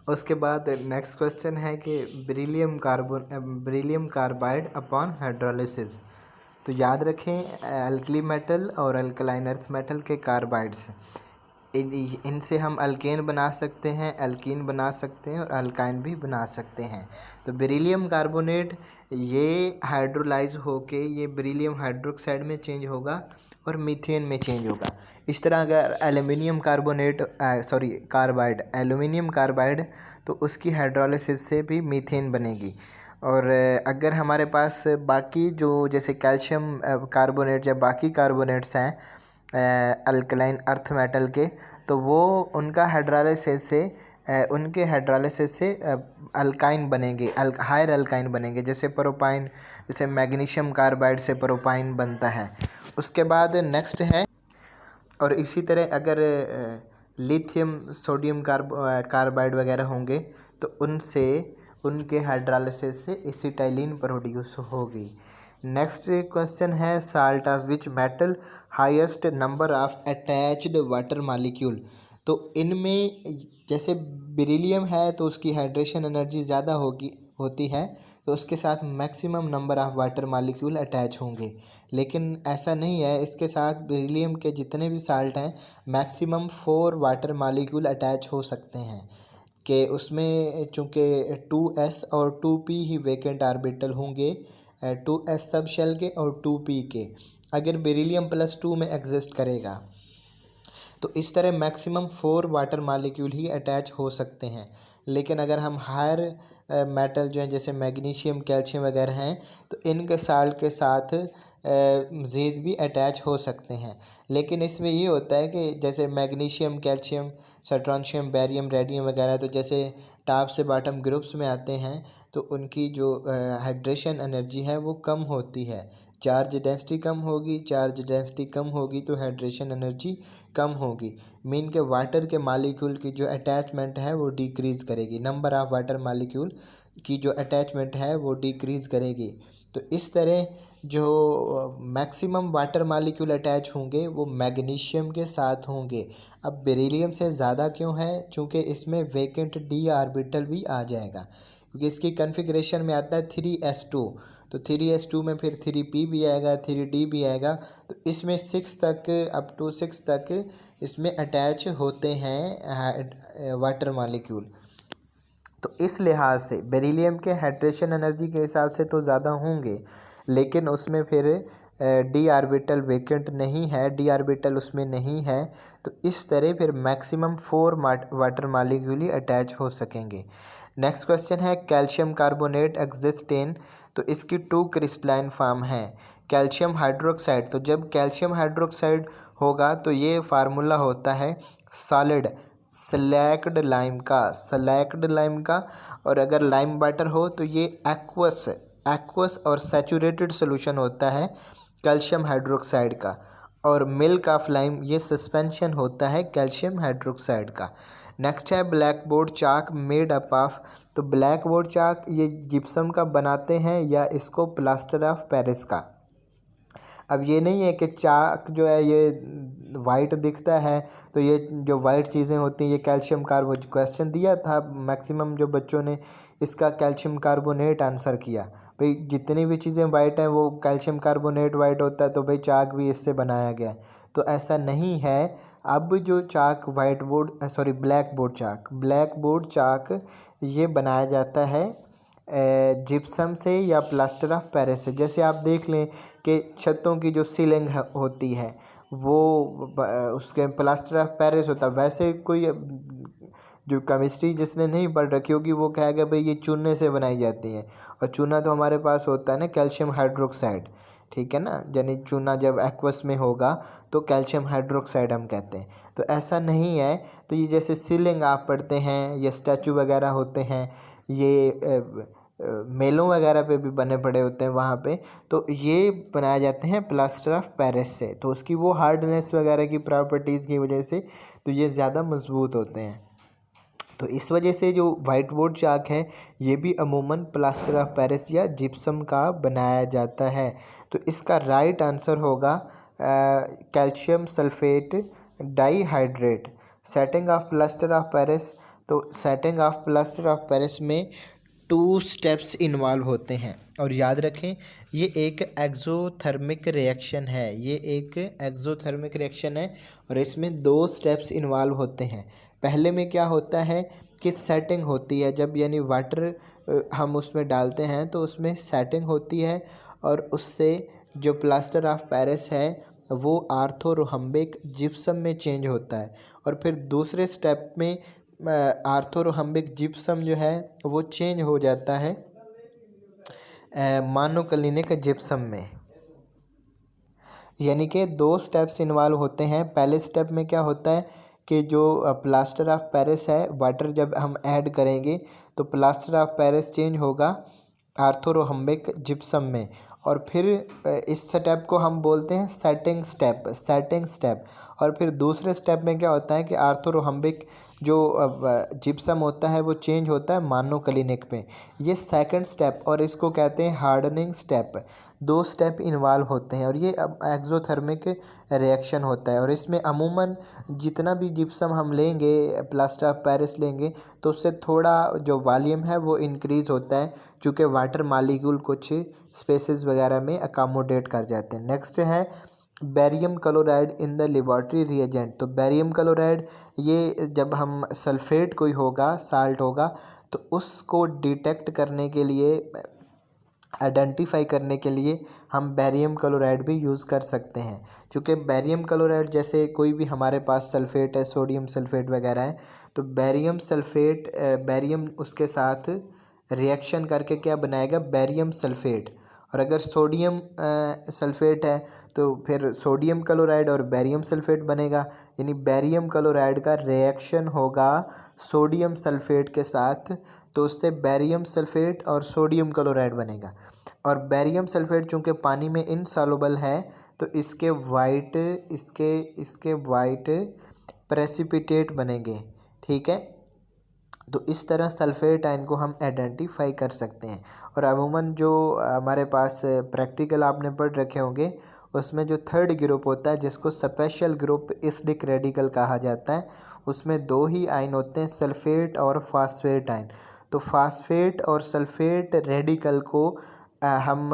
उसके बाद नेक्स्ट क्वेश्चन है कि बेरिलियम कार्बाइड अपॉन हाइड्रोलिसिस। तो याद रखें अल्कली मेटल और अल्कलाइन अर्थ मेटल के कार्बाइड्स, इनसे हम अल्केन बना सकते हैं, अल्कीन बना सकते हैं और अल्काइन भी बना सकते हैं। तो बेरिलियम कार्बोनेट ये हाइड्रोलाइज होके ये बेरिलियम हाइड्रोक्साइड में चेंज होगा और मीथेन में चेंज होगा। इस तरह अगर aluminium carbonate carbide aluminium carbide तो उसकी हाइड्रोलिसिस से भी मीथेन बनेगी। और अगर हमारे पास बाकी जो जैसे कैल्शियम कार्बोनेट या बाकी कार्बोनेट्स हैं अल्कलाइन अर्थ मेटल के, तो वो उनका हाइड्रोलिसिस से अल्काइन बनेंगे, हायर अल्काइन बनेंगे, जैसे प्रोपाइन, जैसे मैग्नीशियम कार्बाइड से प्रोपाइन बनता है। उसके बाद नेक्स्ट है, और इसी तरह अगर लिथियम सोडियम कार्बाइड वगैरह होंगे तो उनसे उनके हाइड्रोलिसिस से एसिटाइलिन प्रोड्यूस होगी। नेक्स्ट क्वेश्चन है salt of which metal highest number of attached water molecule. तो इनमें जैसे बेरिलियम है तो उसकी हाइड्रेशन एनर्जी ज़्यादा होती है तो उसके साथ maximum number of water molecule attach होंगे, लेकिन ऐसा नहीं है। इसके साथ बेरिलियम के जितने भी साल्ट हैं मैक्सिमम 4 वाटर मॉलिक्यूल अटैच हो सकते हैं, कि उसमें चूँकि 2s और 2p ही वेकेंट ऑर्बिटल होंगे, 2s सब शेल के और 2p के, अगर बेरिलियम +2 में एग्जिस्ट करेगा तो इस तरह मैक्सिमम 4 वाटर मॉलिक्यूल ही अटैच हो सकते हैं। लेकिन अगर हम हायर मेटल जो हैं जैसे मैग्नीशियम कैल्शियम वगैरह हैं तो इनके साल्ट के साथ मज़ीद भी अटैच हो सकते हैं। लेकिन इसमें ये होता है कि जैसे magnesium calcium strontium barium radium वगैरह तो जैसे टॉप से बॉटम ग्रुप्स में आते हैं तो उनकी जो हाइड्रेशन एनर्जी है वो कम होती है, चार्ज डेंसिटी कम होगी, चार्ज डेंसिटी कम होगी तो हाइड्रेशन एनर्जी कम होगी। मीन के वाटर के मॉलिक्यूल की जो अटैचमेंट है वो डिक्रीज़ करेगी, नंबर ऑफ़ वाटर मॉलिक्यूल की जो अटैचमेंट है वो डिक्रीज़ करेगी। तो इस तरह जो मैक्सिमम वाटर मॉलिक्यूल अटैच होंगे वो मैग्नीशियम के साथ होंगे। अब बेरिलियम से ज़्यादा क्यों है, चूँकि इसमें वेकेंट d ऑर्बिटल भी आ जाएगा। क्योंकि इसकी कन्फिग्रेशन में आता है 3s2, तो 3s2 में फिर 3p भी आएगा, 3d भी आएगा, तो इसमें 6 तक, अप टू 6 तक इसमें अटैच होते हैं वाटर मॉलिक्यूल। तो इस लिहाज से बेरिलियम के हाइड्रेशन एनर्जी के हिसाब से तो ज़्यादा होंगे, लेकिन उसमें फिर डी आर्बिटल वेकेंट नहीं है, डी आर्बिटल उसमें नहीं है, तो इस तरह फिर मैक्सिमम 4 वाटर मॉलिक्यूल ही अटैच हो सकेंगे। नेक्स्ट क्वेश्चन है कैल्शियम कार्बोनेट एग्जिस्ट इन, तो इसकी 2 क्रिस्टलाइन फॉर्म है। कैल्शियम हाइड्रोक्साइड, तो जब कैल्शियम हाइड्रोक्साइड होगा तो ये फार्मूला होता है सॉलिड स्लैक्ड लाइम का, और अगर लाइम वाटर हो तो ये एक्वस और सैचुरेटेड सॉल्यूशन होता है कैल्शियम हाइड्रोक्साइड का, और मिल्क ऑफ लाइम ये सस्पेंशन होता है कैल्शियम हाइड्रोक्साइड का। नेक्स्ट है blackboard chalk made up of, तो ब्लैक बोर्ड चाक ये जिप्सम का बनाते हैं या इसको प्लास्टर ऑफ पेरिस का। अब ये नहीं है कि चाक जो है ये वाइट दिखता है तो ये जो वाइट चीज़ें होती हैं ये कैल्शियम कार्बोनेट, क्वेश्चन दिया था मैक्सिमम जो बच्चों ने इसका कैल्शियम कार्बोनेट आंसर किया। भाई जितनी भी चीज़ें वाइट हैं वो कैल्शियम कार्बोनेट वाइट होता है, तो भाई चाक भी इससे बनाया गया है, तो ऐसा नहीं है। अब जो चाक ब्लैक बोर्ड चाक ये बनाया जाता है जिप्सम से या प्लास्टर ऑफ पेरिस से। जैसे आप देख लें कि छतों की जो सीलिंग होती है वो उसके प्लास्टर ऑफ पेरिस होता है, वैसे कोई जो केमिस्ट्री जिसने नहीं पढ़ रखी होगी वो कहेगा भाई ये चूने से बनाई जाती हैं, और चूना तो हमारे पास होता है ना कैल्शियम हाइड्रोक्साइड, ठीक है ना, यानी चूना जब एक्वस में होगा तो कैल्शियम हाइड्रोक्साइड हम कहते हैं, तो ऐसा नहीं है। तो ये जैसे सीलिंग आप पढ़ते हैं या स्टैचू वगैरह होते हैं, ये मेलों वगैरह पे भी बने पड़े होते हैं वहाँ पे, तो ये बनाए जाते हैं प्लास्टर ऑफ पेरिस से, तो उसकी वो हार्डनेस वगैरह की प्रॉपर्टीज़ की वजह से तो ये ज़्यादा मजबूत होते हैं। तो इस वजह से जो वाइट बोर्ड चाक है ये भी अमूमन प्लास्टर ऑफ पेरिस या जिप्सम का बनाया जाता है। तो इसका राइट आंसर होगा calcium sulphate dihydrate. Setting of plaster of Paris, तो setting of plaster of Paris में 2 स्टेप्स इन्वॉल्व होते हैं, और याद रखें ये एक एक्सोथर्मिक रिएक्शन है, और इसमें 2 स्टेप्स इन्वॉल्व होते हैं। पहले में क्या होता है कि सेटिंग होती है, जब यानी वाटर हम उसमें डालते हैं तो उसमें सेटिंग होती है, और उससे जो प्लास्टर ऑफ पेरिस है वो आर्थोरोहम्बिक जिप्सम में चेंज होता है, और फिर दूसरे स्टेप में आर्थोरोहम्बिक जिप्सम जो है वो चेंज हो जाता है मोनोक्लिनिक जिप्सम में। यानी कि 2 स्टेप्स इन्वॉल्व होते हैं। पहले स्टेप में क्या होता है कि जो प्लास्टर ऑफ पेरिस है वाटर जब हम ऐड करेंगे तो प्लास्टर ऑफ पेरिस चेंज होगा आर्थोरोहम्बिक जिप्सम में, और फिर इस स्टेप को हम बोलते हैं सेटिंग स्टेप। और फिर दूसरे स्टेप में क्या होता है कि आर्थोरोहम्बिक जो जिप्सम होता है वो चेंज होता है मोनोक्लिनिक पे, ये सेकंड स्टेप, और इसको कहते हैं हार्डनिंग स्टेप। 2 स्टेप इन्वॉल्व होते हैं, और ये एक्सोथर्मिक रिएक्शन होता है, और इसमें अमूमन जितना भी जिप्सम हम लेंगे प्लास्टर ऑफ पेरिस लेंगे तो उससे थोड़ा जो वॉल्यूम है वो इंक्रीज़ होता है, चूँकि वाटर मॉलिक्यूल कुछ स्पेसेस वगैरह में अकोमोडेट कर जाते हैं। नेक्स्ट है barium chloride in the laboratory reagent. तो बेरियम क्लोराइड ये जब हम सल्फेट कोई होगा साल्ट होगा तो उसको डिटेक्ट करने के लिए, आइडेंटिफाई करने के लिए हम बेरियम क्लोराइड भी यूज़ कर सकते हैं। क्योंकि बेरियम क्लोराइड जैसे कोई भी हमारे पास सल्फ़ेट है, सोडियम सल्फ़ेट वगैरह है, तो बेरियम सल्फ़ेट बेरियम उसके साथ रिएक्शन करके क्या बनाएगा, बेरियम सल्फ़ेट। और अगर सोडियम सल्फ़ेट है तो फिर सोडियम क्लोराइड और बेरियम सल्फ़ेट बनेगा, यानी बेरियम क्लोराइड का रिएक्शन होगा सोडियम सल्फ़ेट के साथ, तो उससे बेरियम सल्फ़ेट और सोडियम क्लोराइड बनेगा। और बेरियम सल्फ़ेट चूँकि पानी में इनसॉल्युबल है तो इसके वाइट प्रेसिपिटेट बनेंगे, ठीक है। तो इस तरह सल्फ़ेट आयन को हम आइडेंटिफाई कर सकते हैं। और अमूमन जो हमारे पास प्रैक्टिकल आपने पढ़ रखे होंगे उसमें जो थर्ड ग्रुप होता है जिसको स्पेशल ग्रुप एसिडिक रेडिकल कहा जाता है, उसमें 2 ही आयन होते हैं, सल्फ़ेट और फॉस्फेट आयन। तो फास्फेट और सल्फेट रेडिकल को हम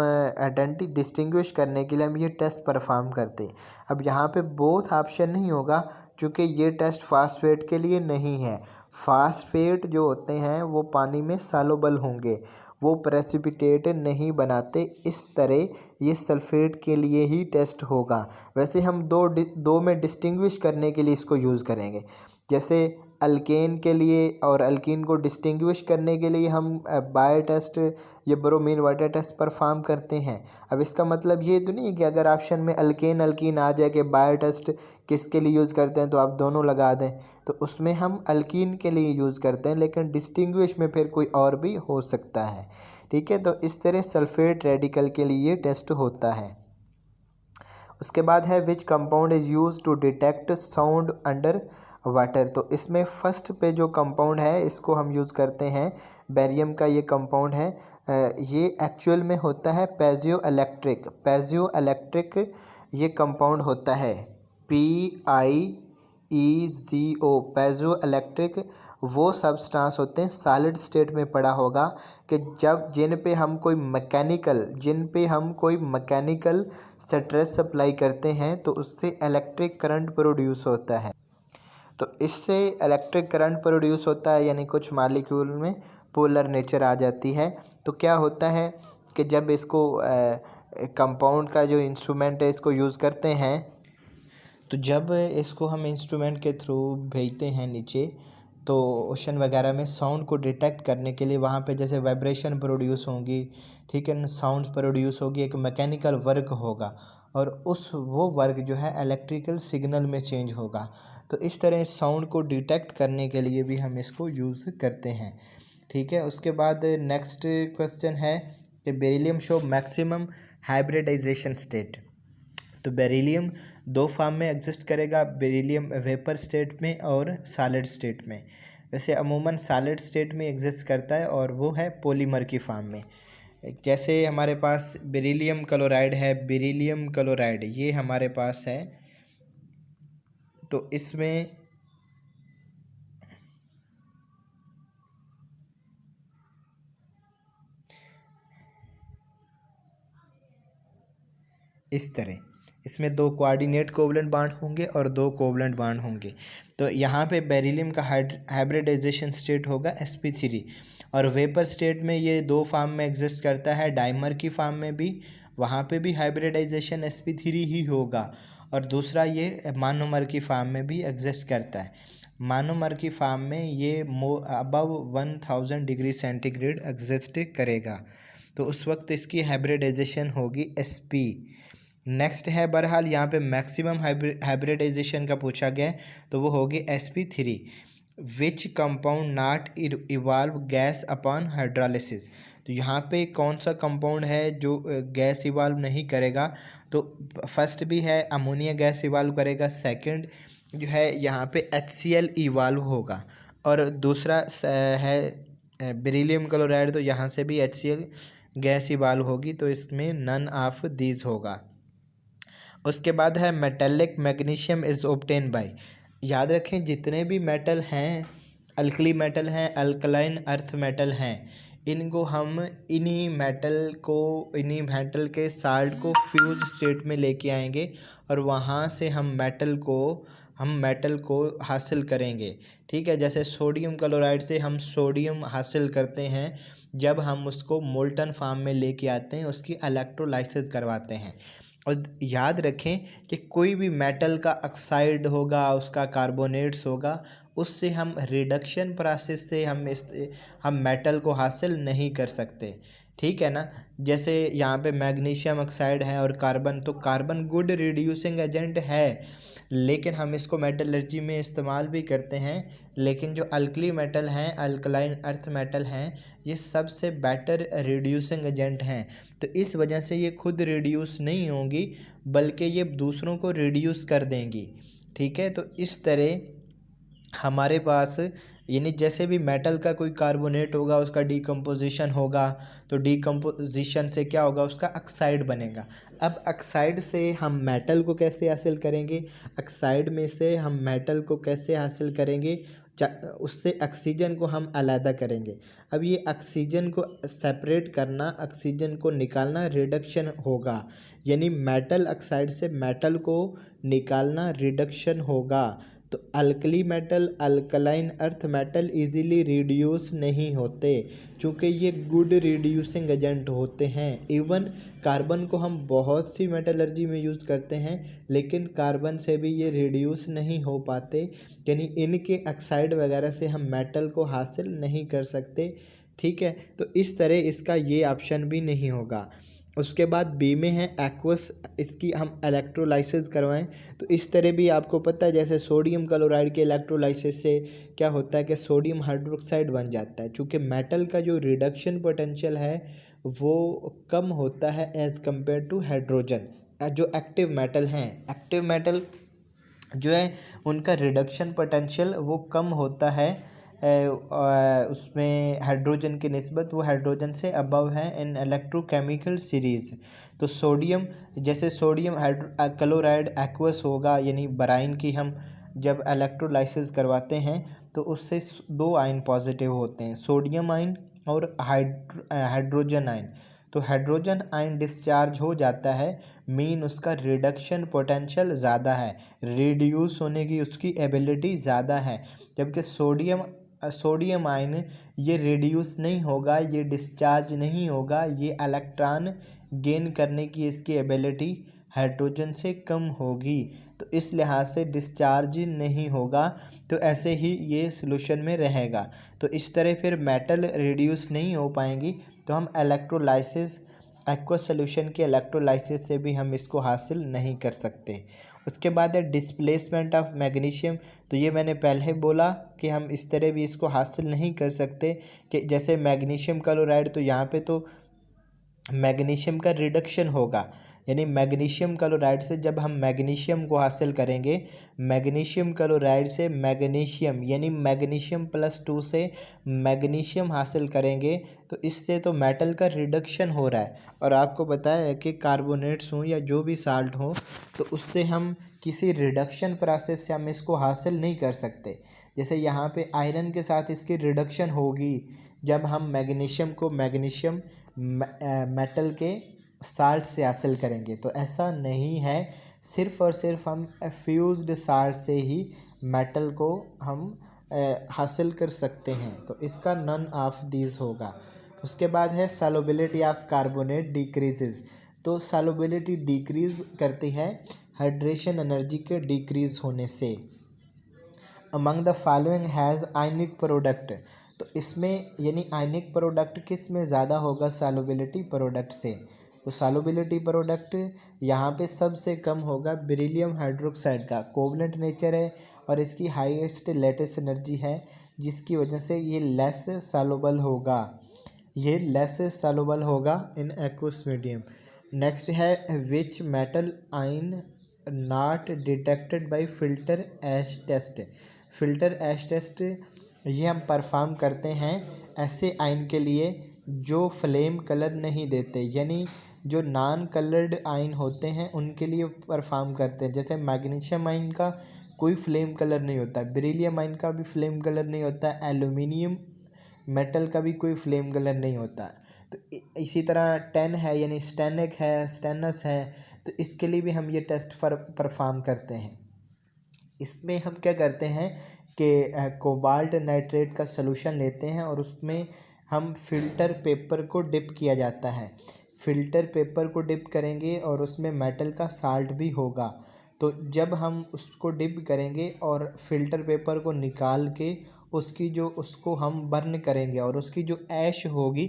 डिस्टिंग्विश करने के लिए हम ये टेस्ट परफॉर्म करते हैं। अब यहाँ पे बोथ ऑप्शन नहीं होगा क्योंकि ये टेस्ट फास्फेट के लिए नहीं है। फास्फेट जो होते हैं वो पानी में सॉल्युबल होंगे, वो प्रेसिपिटेट नहीं बनाते। इस तरह ये सल्फेट के लिए ही टेस्ट होगा। वैसे हम दो में डिस्टिंग्विश करने के लिए इसको यूज़ करेंगे। जैसे अल्केन के लिए और अल्कीन को डिस्टिंग्विश करने के लिए हम बायो टेस्ट या ब्रोमीन वाटर टेस्ट परफॉर्म करते हैं। अब इसका मतलब ये तो नहीं है कि अगर ऑप्शन में अल्केन अल्कीन आ जाए कि बायो टेस्ट किसके लिए यूज़ करते हैं तो आप दोनों लगा दें, तो उसमें हम अल्कीन के लिए यूज़ करते हैं, लेकिन डिस्टिंग्विश में फिर कोई और भी हो सकता है। ठीक है, तो इस तरह सल्फेट रेडिकल के लिए टेस्ट होता है। उसके बाद है which compound is use to detect sound under water. तो इसमें फर्स्ट पे जो कंपाउंड है इसको हम यूज़ करते हैं, बेरियम का ये कंपाउंड है। ये एक्चुअल में होता है पैजियो इलेक्ट्रिक ये कंपाउंड होता है, PIEZO पैजियो इलेक्ट्रिक। वो सब्सटेंस होते हैं सॉलिड स्टेट में पड़ा होगा कि जिन पे हम कोई मैकेनिकल स्ट्रेस अप्लाई करते हैं तो उससे इलेक्ट्रिक करंट प्रोड्यूस होता है। तो इससे इलेक्ट्रिक करंट प्रोड्यूस होता है, यानी कुछ मॉलिक्यूल में पोलर नेचर आ जाती है। तो क्या होता है कि जब इसको कंपाउंड का जो इंस्ट्रूमेंट है इसको यूज़ करते हैं, तो जब इसको हम इंस्ट्रूमेंट के थ्रू भेजते हैं नीचे, तो ओशन वगैरह में साउंड को डिटेक्ट करने के लिए वहाँ पे जैसे वाइब्रेशन प्रोड्यूस होंगी, ठीक है ना, साउंड प्रोड्यूस होगी, एक मैकेनिकल वर्क होगा और वो वर्क जो है इलेक्ट्रिकल सिग्नल में चेंज होगा। तो इस तरह साउंड को डिटेक्ट करने के लिए भी हम इसको यूज़ करते हैं। ठीक है, उसके बाद नेक्स्ट क्वेश्चन है कि beryllium show maximum hybridization state. तो बेरिलियम दो फॉर्म में एग्जिस्ट करेगा, बेरिलियम वेपर स्टेट में और सॉलिड स्टेट में। वैसे अमूमन सॉलिड स्टेट में एग्जिस्ट करता है और वो है पॉलीमर की फॉर्म में। जैसे हमारे पास बेरिलियम क्लोराइड है, बेरिलियम क्लोराइड ये हमारे पास है, तो इसमें इस तरह इसमें दो कोऑर्डिनेट कोवलेंट बॉन्ड होंगे और दो कोवलेंट बॉन्ड होंगे। तो यहाँ पे बेरिलियम का हाइब्रिडाइजेशन स्टेट होगा sp3 और वेपर स्टेट में ये दो फॉर्म में एग्जिस्ट करता है, डाइमर की फॉर्म में भी, वहाँ पे भी हाइब्रिडाइजेशन sp3 ही होगा और दूसरा ये मोनोमर की फॉर्म में भी एग्जिस्ट करता है। मोनोमर की फॉर्म में ये अबव 1000 डिग्री सेंटीग्रेड एग्जिस्ट करेगा, तो उस वक्त इसकी हाइब्रिडाइजेशन होगी sp। नेक्स्ट है बहरहाल यहाँ पे मैक्सिमम हाइब्रिडाइजेशन का पूछा गया है, तो वो होगी sp3। Which compound not evolve gas upon hydrolysis. तो यहाँ पे कौन सा कंपाउंड है जो गैस इवॉल्व नहीं करेगा, तो फर्स्ट भी है अमोनिया गैस इवॉल्व करेगा, सेकंड जो है यहाँ पे HCl इवॉल्व होगा और दूसरा है बेरिलियम क्लोराइड, तो यहाँ से भी HCl गैस इवॉल्व होगी, तो इसमें नन ऑफ दीज होगा। उसके बाद है metallic magnesium is obtain bye. याद रखें जितने भी मेटल हैं, अल्कली मेटल हैं, अल्कलाइन अर्थ मेटल हैं, इनको हम इन्हीं मेटल के साल्ट को फ्यूज स्टेट में लेके आएंगे और वहाँ से हम मेटल को हासिल करेंगे। ठीक है, जैसे सोडियम क्लोराइड से हम सोडियम हासिल करते हैं, जब हम उसको मोल्टन फॉर्म में लेके आते हैं उसकी इलेक्ट्रोलाइसिस करवाते हैं। और याद रखें कि कोई भी मेटल का ऑक्साइड होगा, उसका कार्बोनेट्स होगा, उससे हम रिडक्शन प्रोसेस से हम मेटल को हासिल नहीं कर सकते। ठीक है ना, जैसे यहाँ पे मैग्नीशियम ऑक्साइड है और कार्बन, तो कार्बन गुड रिड्यूसिंग एजेंट है, लेकिन हम इसको मेटलर्जी में इस्तेमाल भी करते हैं। लेकिन जो अल्कली मेटल हैं, अल्कलाइन अर्थ मेटल हैं, ये सबसे बेटर रिड्यूसिंग एजेंट हैं। तो इस वजह से ये खुद रिड्यूस नहीं होंगी बल्कि ये दूसरों को रिड्यूस कर देंगी। ठीक है, तो इस तरह हमारे पास यानी जैसे भी मेटल का कोई कार्बोनेट होगा उसका डिकम्पोजिशन होगा, तो डिकम्पोजिशन से क्या होगा, उसका ऑक्साइड बनेगा। अब ऑक्साइड से हम मेटल को कैसे हासिल करेंगे, ऑक्साइड में से हम मेटल को कैसे हासिल करेंगे, उससे ऑक्सीजन को हम अलहदा करेंगे। अब ये ऑक्सीजन को सेपरेट करना, ऑक्सीजन को निकालना रिडक्शन होगा, यानी मेटल ऑक्साइड से मेटल को निकालना रिडक्शन होगा। तो alkali metal, alkaline earth metal easily reduce नहीं होते, क्योंकि ये गुड रिड्यूसिंग एजेंट होते हैं। इवन कार्बन को हम बहुत सी मेटलर्जी में यूज़ करते हैं, लेकिन कार्बन से भी ये रिड्यूस नहीं हो पाते, यानी इनके ऑक्साइड वगैरह से हम मेटल को हासिल नहीं कर सकते। ठीक है, तो इस तरह इसका ये ऑप्शन भी नहीं होगा। उसके बाद बी में है एक्वस, इसकी हम इलेक्ट्रोलाइसिस करवाएं, तो इस तरह भी आपको पता है जैसे सोडियम क्लोराइड के इलेक्ट्रोलाइसिस से क्या होता है कि सोडियम हाइड्रोक्साइड बन जाता है, चूँकि मेटल का जो रिडक्शन पोटेंशियल है वो कम होता है एज़ कम्पेयर टू हाइड्रोजन। जो एक्टिव मेटल हैं, एक्टिव मेटल जो है उनका रिडक्शन पोटेंशियल वो कम होता है उसमें हाइड्रोजन की निस्बत, वो हाइड्रोजन से अबव है इन इलेक्ट्रोकेमिकल सीरीज़। तो सोडियम, जैसे सोडियम क्लोराइड एक्वस होगा, यानी बराइन की हम जब इलेक्ट्रोलाइसिस करवाते हैं तो उससे दो आयन पॉजिटिव होते हैं, सोडियम आयन और हाइड्रोजन आयन। तो हाइड्रोजन आयन डिस्चार्ज हो जाता है, मीन उसका रिडक्शन पोटेंशियल ज़्यादा है, रिड्यूस होने की उसकी एबिलिटी ज़्यादा है। जबकि सोडियम आयन ये रिड्यूस नहीं होगा, ये डिस्चार्ज नहीं होगा, ये इलेक्ट्रॉन गेन करने की इसकी एबिलिटी हाइड्रोजन से कम होगी, तो इस लिहाज से डिस्चार्ज नहीं होगा। तो ऐसे ही ये सॉल्यूशन में रहेगा। तो इस तरह फिर मेटल रिड्यूस नहीं हो पाएंगी, तो हम इलेक्ट्रोलाइसिस, एक्वस सॉल्यूशन के इलेक्ट्रोलाइसिस से भी हम इसको हासिल नहीं कर सकते। उसके बाद है डिस्प्लेसमेंट ऑफ मैग्नीशियम। तो ये मैंने पहले बोला कि हम इस तरह भी इसको हासिल नहीं कर सकते कि जैसे मैग्नीशियम क्लोराइड, तो यहाँ पे तो मैग्नीशियम का रिडक्शन होगा, यानी मैग्नीशियम क्लोराइड से जब हम मैग्नीशियम को हासिल करेंगे, मैग्नीशियम क्लोराइड से मैग्नीशियम यानी मैग्नीशियम +2 से मैग्नीशियम हासिल करेंगे, तो इससे तो मेटल का रिडक्शन हो रहा है। और आपको पता है कि कार्बोनेट्स हों या जो भी साल्ट हो, तो उससे हम किसी रिडक्शन प्रोसेस से हम इसको हासिल नहीं कर सकते। जैसे यहाँ पे आयरन के साथ इसकी रिडक्शन होगी जब हम मैग्नीशियम को मैग्नीशियम मेटल के साल्ट से हासिल करेंगे, तो ऐसा नहीं है, सिर्फ़ और सिर्फ हम फ्यूज्ड साल्ट से ही मेटल को हम हासिल कर सकते हैं। तो इसका नन ऑफ दीज होगा। उसके बाद है सॉल्युबिलिटी ऑफ कार्बोनेट डिक्रीजेज। तो सॉल्युबिलिटी डिक्रीज़ करती है हाइड्रेशन एनर्जी के डिक्रीज़ होने से। Among the following has ionic product. तो इसमें यानी आयनिक प्रोडक्ट किस में ज़्यादा होगा सॉल्युबिलिटी प्रोडक्ट से, तो सॉल्युबिलिटी प्रोडक्ट यहाँ पे सबसे कम होगा बेरिलियम हाइड्रोक्साइड का, कोवलेंट नेचर है और इसकी हाईएस्ट लेटेस्ट एनर्जी है, जिसकी वजह से ये लेस सॉल्युबल होगा, ये लेस सॉल्युबल होगा इन एक्वस मीडियम। नेक्स्ट है which metal ion not detected by filter ash test. Filter ash test ये हम परफॉर्म करते हैं ऐसे आयन के लिए जो फ्लेम कलर नहीं देते, यानी जो नॉन कलर्ड आयन होते हैं उनके लिए परफॉर्म करते हैं। जैसे मैग्नीशियम आयन का कोई फ्लेम कलर नहीं होता, बेरिलियम आयन का भी फ्लेम कलर नहीं होता, एल्यूमिनियम मेटल का भी कोई फ्लेम कलर नहीं होता। तो इसी तरह टेन है, यानी स्टेनिक है, स्टेनस है, तो इसके लिए भी हम ये टेस्ट परफॉर्म करते हैं। इसमें हम क्या करते हैं कि कोबाल्ट नाइट्रेट का सलूशन लेते हैं और उसमें हम फ़िल्टर पेपर को डिप किया जाता है, फ़िल्टर पेपर को डिप करेंगे और उसमें मेटल का साल्ट भी होगा। तो जब हम उसको डिप करेंगे और फ़िल्टर पेपर को निकाल के उसको हम बर्न करेंगे और उसकी जो ऐश होगी,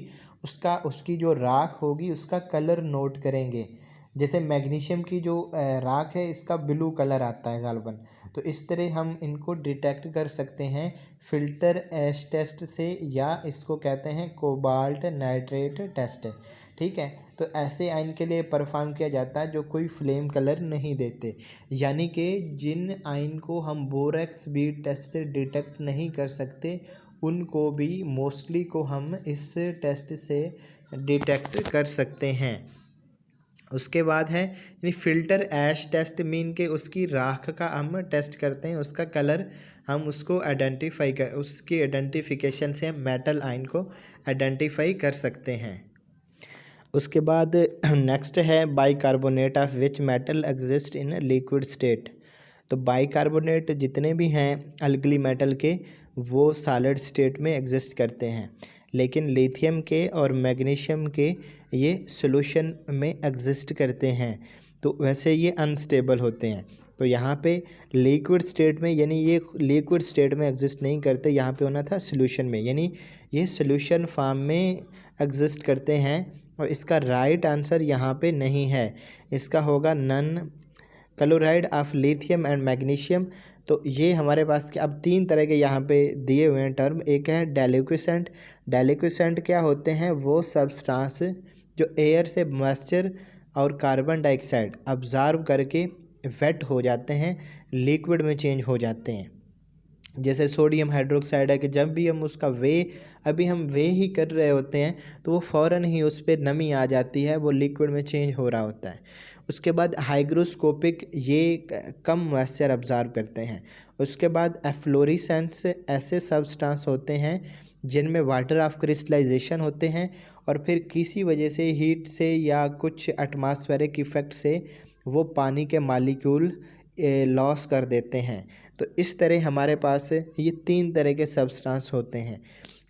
उसकी जो राख होगी उसका कलर नोट करेंगे। जैसे मैग्नीशियम की जो राख है इसका ब्लू कलर आता है गालबन, तो इस तरह हम इनको डिटेक्ट कर सकते हैं फ़िल्टर ऐश टेस्ट से, या इसको कहते हैं कोबाल्ट नाइट्रेट टेस्ट। ठीक है, तो ऐसे आयन के लिए परफॉर्म किया जाता है जो कोई फ्लेम कलर नहीं देते, यानी कि जिन आयन को हम बोरेक्स बीट टेस्ट से डिटेक्ट नहीं कर सकते उनको भी मोस्टली को हम इस टेस्ट से डिटेक्ट कर सकते हैं। उसके बाद है यानी फ़िल्टर ऐश टेस्ट, मीन के उसकी राख का हम टेस्ट करते हैं, उसका कलर हम उसको उसकी आइडेंटिफिकेशन से हम मेटल आयन को आइडेंटिफाई कर सकते हैं। उसके बाद नेक्स्ट है bicarbonate of which metal exist in liquid state. तो बाइकार्बोनेट जितने भी हैं अल्कली मेटल के, वो सॉलिड स्टेट में एग्जिस्ट करते हैं, लेकिन लिथियम के और मैग्नीशियम के ये सॉल्यूशन में एग्जिस्ट करते हैं, तो वैसे ये अनस्टेबल होते हैं। तो यहाँ पे लिक्विड स्टेट में, यानी ये लिक्विड स्टेट में एग्जिस्ट नहीं करते, यहाँ पे होना था सॉल्यूशन में, यानी ये सॉल्यूशन फॉर्म में एग्जिस्ट करते हैं। और इसका राइट आंसर यहाँ पे नहीं है, इसका होगा none chloride of lithium and magnesium. तो ये हमारे पास के अब 3 तरह के यहाँ पे दिए हुए हैं टर्म। एक है डेलिक्विसेंट। डेलिक्विसेंट क्या होते हैं? वो सब्सटेंस जो एयर से मॉइस्चर और कार्बन डाइऑक्साइड अब्जॉर्ब करके वेट हो जाते हैं, लिक्विड में चेंज हो जाते हैं। जैसे सोडियम हाइड्रोक्साइड है कि जब भी हम उसका अभी हम वे ही कर रहे होते हैं तो वो फ़ौरन ही उस पर नमी आ जाती है, वो लिक्विड में चेंज हो रहा होता है। उसके बाद हाइग्रोस्कोपिक, ये कम मॉइस्चर अब्जॉर्ब करते हैं। उसके बाद एफ्लोरेसेंस, ऐसे सब्सटेंस होते हैं जिनमें वाटर ऑफ क्रिस्टलाइजेशन होते हैं और फिर किसी वजह से हीट से या कुछ एटमॉस्फेरिक इफ़ेक्ट से वो पानी के मॉलिक्यूल लॉस कर देते हैं। तो इस तरह हमारे पास ये 3 तरह के सब्सटेंस होते हैं।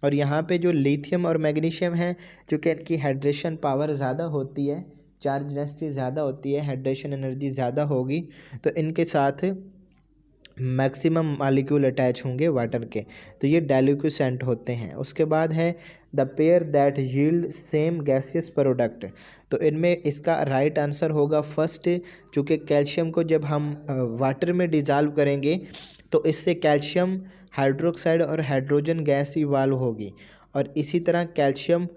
और यहाँ पे जो लिथियम और मैग्नीशियम है, चूँकि इनकी हाइड्रेशन पावर ज़्यादा होती है, चार्ज डेंसिटी ज़्यादा होती है, हाइड्रेशन एनर्जी ज़्यादा होगी, तो इनके साथ मैक्सिमम मॉलिक्यूल अटैच होंगे वाटर के, तो ये डेलिक्विसेंट होते हैं। उसके बाद है the pair that yield same gaseous product. तो इनमें इसका राइट आंसर होगा फर्स्ट, चूँकि कैल्शियम को जब हम वाटर में डिज़ोल्व करेंगे तो इससे कैल्शियम हाइड्रोक्साइड और हाइड्रोजन गैस इवाल्व होगी, और इसी तरह कैल्शियम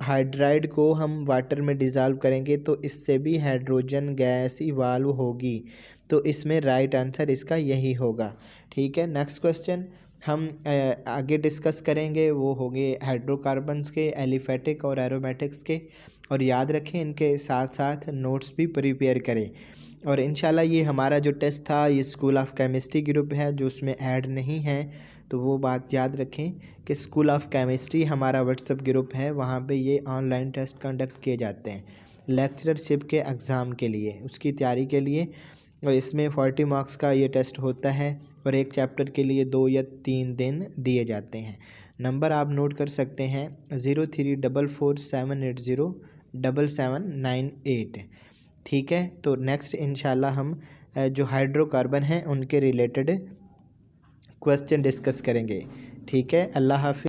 हाइड्राइड को हम वाटर में डिज़ोल्व करेंगे तो इससे भी हाइड्रोजन गैस इवाल्व होगी। तो इसमें राइट आंसर इसका यही होगा। ठीक है, नेक्स्ट क्वेश्चन हम आगे डिस्कस करेंगे, वो होंगे हाइड्रोकार्बन्स के, एलिफेटिक और एरोमेटिक्स के। और याद रखें इनके साथ साथ नोट्स भी प्रिपेयर करें। और इंशाल्लाह ये हमारा जो टेस्ट था ये स्कूल ऑफ केमिस्ट्री ग्रुप है जो उसमें ऐड नहीं है, तो वो बात याद रखें कि स्कूल ऑफ केमिस्ट्री हमारा व्हाट्सएप ग्रुप है, वहाँ पे ये ऑनलाइन टेस्ट कंडक्ट किए जाते हैं लेक्चरशिप के एग्ज़ाम के लिए, उसकी तैयारी के लिए। और इसमें 40 मार्क्स का ये टेस्ट होता है और एक चैप्टर के लिए 2 या 3 दिन दिए जाते हैं। नंबर आप नोट कर सकते हैं 0344780778। ठीक है, तो नेक्स्ट इंशाल्लाह हम जो हाइड्रोकार्बन हैं उनके रिलेटेड क्वेश्चन डिस्कस करेंगे। ठीक है, अल्लाह हाफ़िज़।